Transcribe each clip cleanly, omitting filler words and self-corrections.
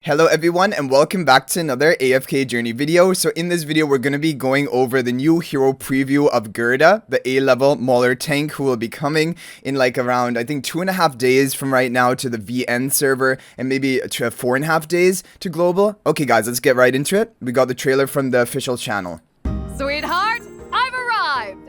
Hello everyone and welcome back to another AFK journey video. So in this video we're going to be going over the new hero preview of Gerda, the A-level Mauler tank who will be coming in like around I think 2.5 days from right now to the VN server and maybe to 4.5 days to global. Okay guys, let's get right into it. We got the trailer from the official channel. Sweetheart, I've arrived!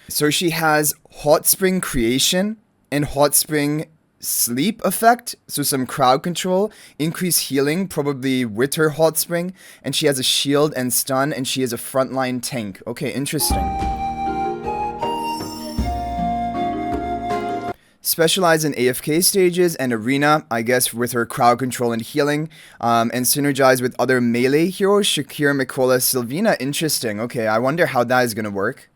So she has Hot Spring Creation and Hot Spring Sleep effect, so some crowd control, increased healing probably with her Hot Spring, and she has a shield and stun, and she is a frontline tank. Okay, interesting. Specialize in AFK stages and arena, I guess, with her crowd control and healing, and synergize with other melee heroes, Shakira, Mikola, Sylvina. Interesting. Okay, I wonder how that is gonna work.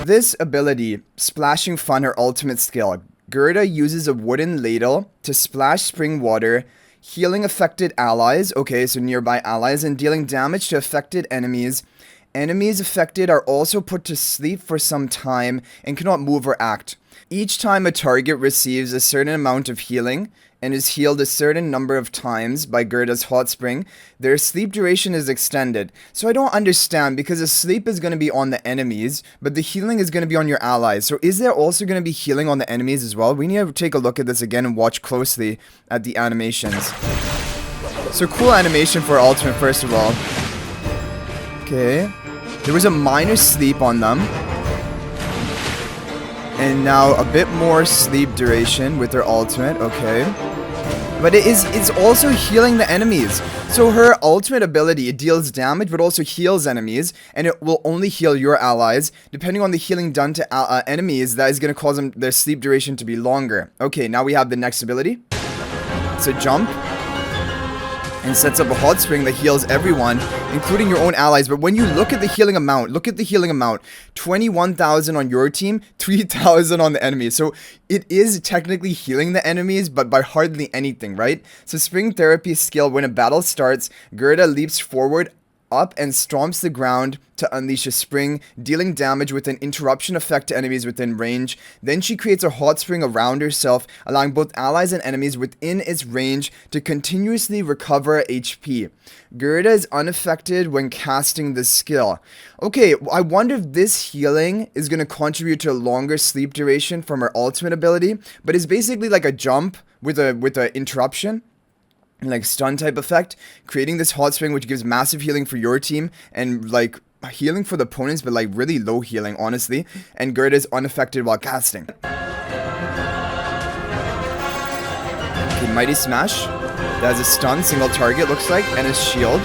This ability, Splashing Fun, her ultimate skill. Gerda uses a wooden ladle to splash spring water, healing affected allies, okay, so nearby allies, and dealing damage to affected enemies. Enemies affected are also put to sleep for some time and cannot move or act. Each time a target receives a certain amount of healing and is healed a certain number of times by Gerda's Hot Spring, their sleep duration is extended. So I don't understand, because the sleep is going to be on the enemies, but the healing is going to be on your allies. So is there also going to be healing on the enemies as well? We need to take a look at this again and watch closely at the animations. So cool animation for ultimate, first of all. Okay. There was a minor sleep on them. And now a bit more sleep duration with her ultimate, okay. But it's also healing the enemies. So her ultimate ability, it deals damage but also heals enemies. And it will only heal your allies. Depending on the healing done to enemies, that is going to cause them their sleep duration to be longer. Okay, now we have the next ability. It's a jump. And sets up a Hot Spring that heals everyone, including your own allies. But when you look at the healing amount, 21,000 on your team, 3,000 on the enemy. So it is technically healing the enemies, but by hardly anything, right? So Spring Therapy skill, when a battle starts, Gerda leaps forward, up, and stomps the ground to unleash a spring, dealing damage with an interruption effect to enemies within range. Then she creates a Hot Spring around herself, allowing both allies and enemies within its range to continuously recover HP. Gerda is unaffected when casting this skill. Okay, I wonder if this healing is going to contribute to a longer sleep duration from her ultimate ability, but it's basically like a jump with a interruption. Like stun type effect, creating this Hot Spring which gives massive healing for your team and like healing for the opponents, but like really low healing, honestly. And Gerda is unaffected while casting. Okay, Mighty Smash. That has a stun, single target looks like, and a shield.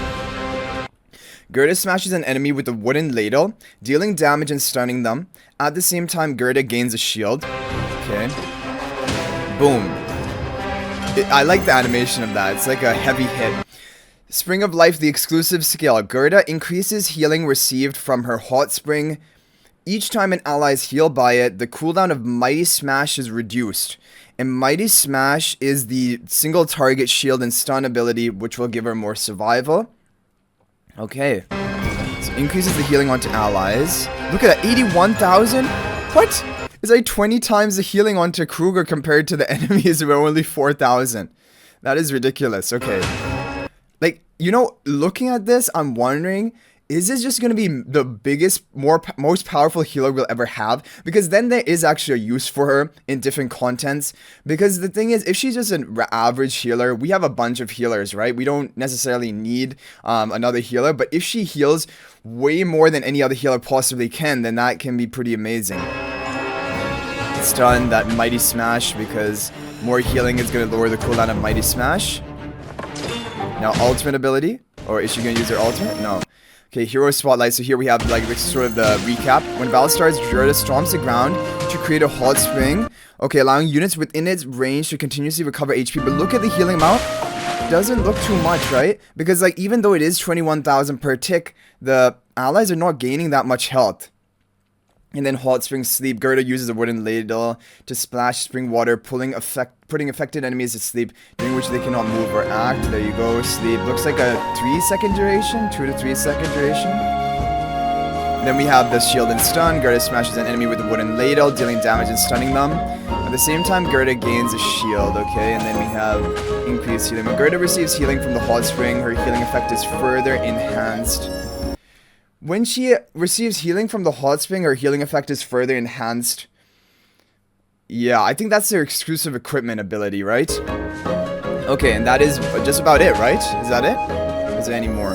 Gerda smashes an enemy with a wooden ladle, dealing damage and stunning them. At the same time, Gerda gains a shield. Okay. Boom. I like the animation of that. It's like a heavy hit. Spring of Life, the exclusive skill. Gerda increases healing received from her Hot Spring. Each time an ally is healed by it, the cooldown of Mighty Smash is reduced. And Mighty Smash is the single target shield and stun ability, which will give her more survival. Okay. So increases the healing onto allies. Look at that, 81,000? What? It's like 20 times the healing onto Kruger compared to the enemies who are only 4,000. That is ridiculous. Okay. Like, you know, looking at this, I'm wondering, is this just going to be the biggest, most powerful healer we'll ever have? Because then there is actually a use for her in different contents. Because the thing is, if she's just an average healer, we have a bunch of healers, right? We don't necessarily need another healer. But if she heals way more than any other healer possibly can, then that can be pretty amazing. Stun, that Mighty Smash, because more healing is going to lower the cooldown of Mighty Smash. Now ultimate ability, or is she going to use her ultimate? No. Okay, Hero Spotlight. So here we have like sort of the recap. When battle starts, Gerda stomps the ground to create a Hot Spring. Okay, allowing units within its range to continuously recover HP. But look at the healing amount. Doesn't look too much, right? Because like even though it is 21,000 per tick, the allies are not gaining that much health. And then Hot Spring Sleep. Gerda uses a wooden ladle to splash spring water, putting affected enemies to sleep, during which they cannot move or act. There you go, sleep. Looks like a 3-second duration, 2 to 3 second duration. Then we have the shield and stun. Gerda smashes an enemy with a wooden ladle, dealing damage and stunning them. At the same time, Gerda gains a shield, okay? And then we have increased healing. When Gerda receives healing from the Hot Spring, her healing effect is further enhanced. When she receives healing from the Hot Spring, her healing effect is further enhanced. Yeah, I think that's their exclusive equipment ability, right? Okay, and that is just about it, right? Is that it? Is there any more?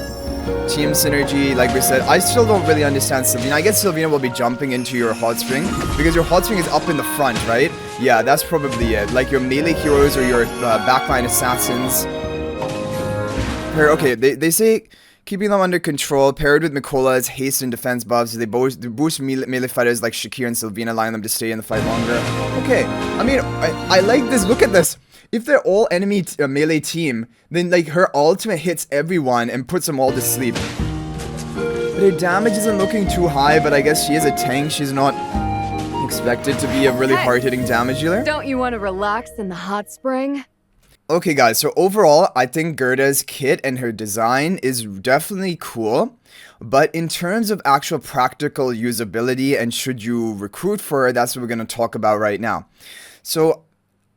Team synergy, like we said, I still don't really understand Sylvina. I guess Sylvina will be jumping into your Hot Spring, because your Hot Spring is up in the front, right? Yeah, that's probably it. Like your melee heroes or your backline assassins. Okay, they say keeping them under control, paired with Mikola's haste and defense buffs, they boost melee fighters like Shakir and Sylvina, allowing them to stay in the fight longer. Okay, I mean, I like this. Look at this. If they're all enemy melee team, then like her ultimate hits everyone and puts them all to sleep. But her damage isn't looking too high, but I guess she is a tank. She's not expected to be a really hard-hitting damage dealer. Don't you want to relax in the hot spring? Okay guys, so overall, I think Gerda's kit and her design is definitely cool, but in terms of actual practical usability and should you recruit for her, that's what we're going to talk about right now. So,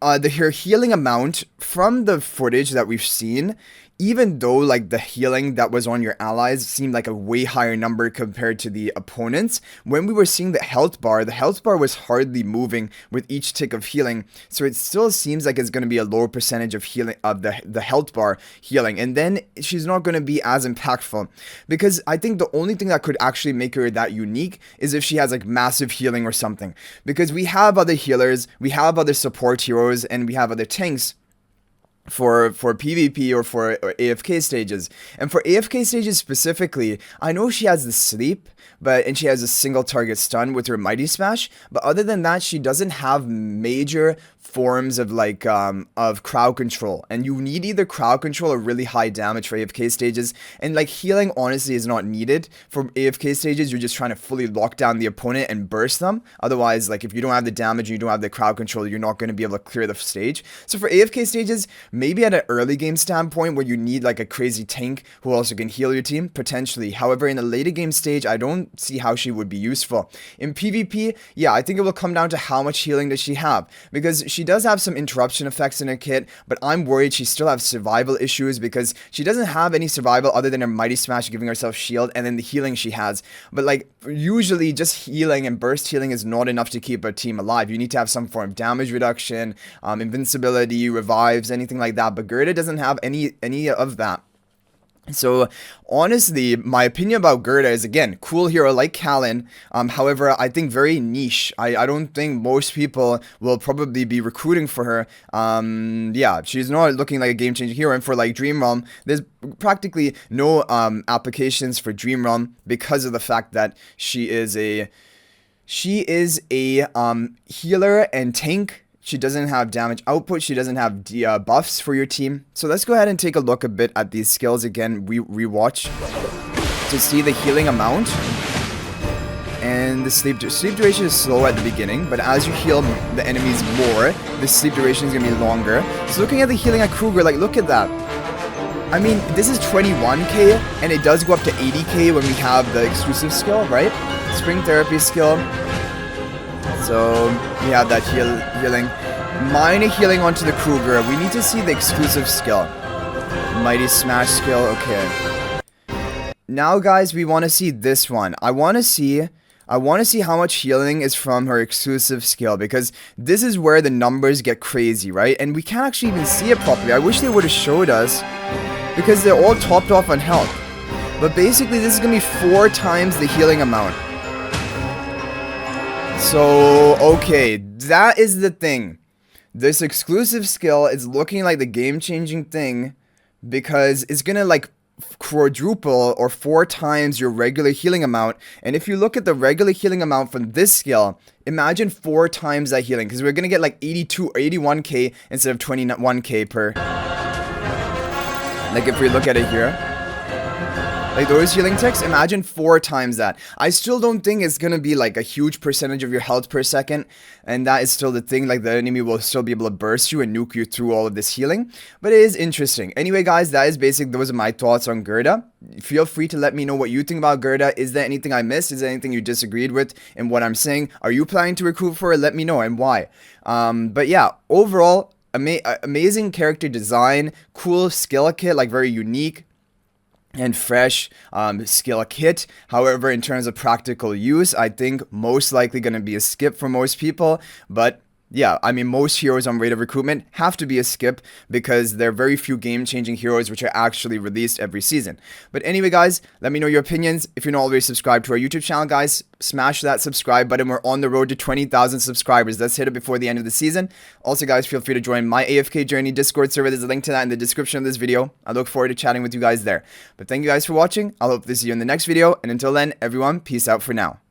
her healing amount from the footage that we've seen, even though like the healing that was on your allies seemed like a way higher number compared to the opponents, when we were seeing the health bar was hardly moving with each tick of healing. So it still seems like it's going to be a lower percentage of healing of the health bar healing, and then she's not going to be as impactful, because I think the only thing that could actually make her that unique is if she has like massive healing or something, because we have other healers, we have other support heroes, and we have other tanks for PvP or for AFK stages. And for AFK stages specifically, I know she has the sleep, and she has a single target stun with her Mighty Smash, but other than that, she doesn't have major forms of like of crowd control, and you need either crowd control or really high damage for AFK stages, and like healing honestly is not needed for AFK stages. You're just trying to fully lock down the opponent and burst them. Otherwise, like if you don't have the damage and you don't have the crowd control, you're not going to be able to clear the stage. So for AFK stages, maybe at an early game standpoint where you need like a crazy tank who also can heal your team, potentially. However, in a later game stage, I don't see how she would be useful. In PvP, yeah, I think it will come down to how much healing does she have, because she does have some interruption effects in her kit, but I'm worried she still has survival issues, because she doesn't have any survival other than her Mighty Smash giving herself shield and then the healing she has. But like usually just healing and burst healing is not enough to keep a team alive. You need to have some form of damage reduction, invincibility, revives, anything like that, but Gerda doesn't have any of that. So honestly, my opinion about Gerda is, again, cool hero like Kalin. However, I think very niche. I don't think most people will probably be recruiting for her. Yeah, she's not looking like a game-changing hero. And for like Dream Realm, there's practically no applications for Dream Realm because of the fact that she is a healer and tank. She doesn't have damage output. She doesn't have buffs for your team. So let's go ahead and take a look a bit at these skills again. We rewatch to see the healing amount. And the sleep duration is slow at the beginning, but as you heal the enemies more, the sleep duration is going to be longer. So looking at the healing at Kruger, like look at that. I mean, this is 21k, and it does go up to 80k when we have the exclusive skill, right? Spring Therapy skill. So we have that healing. Minor healing onto the Kruger. We need to see the exclusive skill. Mighty Smash skill, okay. Now guys, we want to see this one. I want to see how much healing is from her exclusive skill, because this is where the numbers get crazy, right? And we can't actually even see it properly. I wish they would have showed us, because they're all topped off on health. But basically, this is going to be 4 times the healing amount. So, okay, that is the thing. This exclusive skill is looking like the game-changing thing, because it's gonna like quadruple or 4 times your regular healing amount. And if you look at the regular healing amount from this skill, imagine 4 times that healing, because we're gonna get like 82 or 81k instead of 21k per. Like if we look at it here. Like those healing ticks, imagine 4 times that. I still don't think it's gonna be like a huge percentage of your health per second, and that is still the thing, like the enemy will still be able to burst you and nuke you through all of this healing, but it is interesting. Anyway guys, that is those are my thoughts on Gerda. Feel free to let me know what you think about Gerda. Is there anything I missed? Is there anything you disagreed with in what I'm saying? Are you planning to recruit for it? Let me know and why. But yeah, overall, amazing character design, cool skill kit, like very unique and fresh skill kit. However, in terms of practical use, I think most likely going to be a skip for most people. But yeah, I mean, most heroes on Rate of Recruitment have to be a skip because there are very few game-changing heroes which are actually released every season. But anyway, guys, let me know your opinions. If you're not already subscribed to our YouTube channel, guys, smash that subscribe button. We're on the road to 20,000 subscribers. Let's hit it before the end of the season. Also, guys, feel free to join my AFK Journey Discord server. There's a link to that in the description of this video. I look forward to chatting with you guys there. But thank you guys for watching. I'll hope to see you in the next video. And until then, everyone, peace out for now.